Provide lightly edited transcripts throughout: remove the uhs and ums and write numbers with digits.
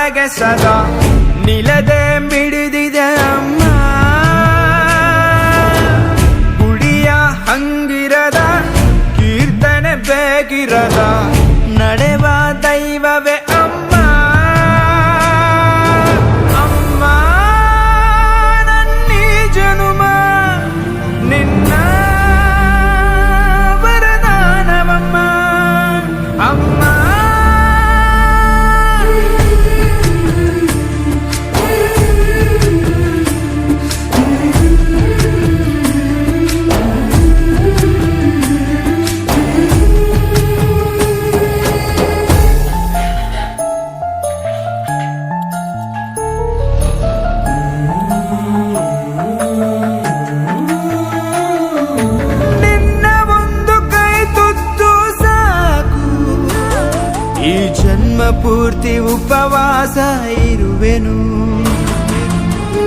ಒಳಗೆ ಸದಾ ನಿಲದೆ ಮಿಡಿದಿದೆ ಅಮ್ಮ. ಗುಡಿಯ ಹಂಗಿರದ ಕೀರ್ತನೆ ಬೇಕಿರದ ನಡೆವ ದೈವವೇ ಅಮ್ಮ. ಅಮ್ಮ ನನ್ನೀ ಜನುಮ ನಿನ್ನ ವರದಾನವಮ್ಮ. ಅಮ್ಮ ಈ ಜನ್ಮ ಪೂರ್ತಿ ಉಪವಾಸ ಇರುವೆನು.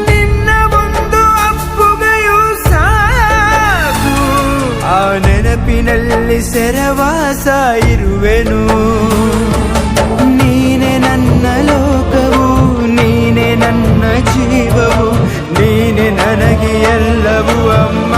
ನಿನ್ನ ಒಂದು ಅಪ್ಪುಗೆಯೂ ಸಾಕು, ಆ ನೆನಪಿನಲ್ಲಿ ಸೆರವಾಸ ಇರುವೆನು. ನೀನೆ ನನ್ನ ಲೋಕವು, ನೀನೆ ನನ್ನ ಜೀವವು, ನೀನೆ ನನಗೆ ಎಲ್ಲವೂ ಅಮ್ಮ.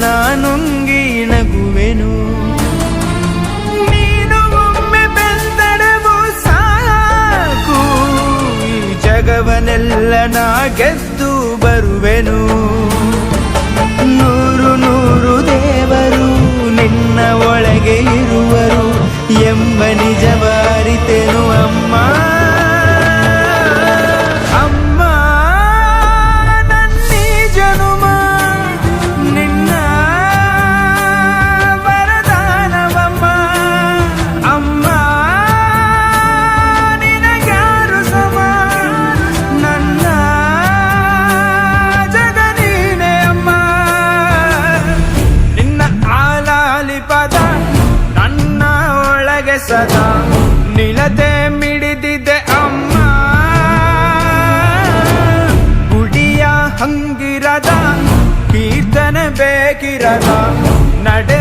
ನಾನುಂಗಿ ನಗುವೆನು. ನೀನು ಒಮ್ಮೆ ಬೆಂದಡವು ಸಾಕು, ಈ ಜಗವನ್ನೆಲ್ಲ ನಾ ಗೆದ್ದು ಬರುವೆನು. ನೂರು ನೂರು ದೇವರು ನಿನ್ನ ಒಳಗೆ ಇರುವರು ಎಂಬ ನಿಜವ ಅರಿತೆನು ಅಮ್ಮ. ನನ್ನ ಒಳಗೆ ಸದಾ ನಿಲತೆ ಮಿಡಿದಿದೆ ಅಮ್ಮ. ಗುಡಿಯ ಹಂಗಿರದ ಕೀರ್ತನೆ ಬೇಕಿರದ ನಡೆ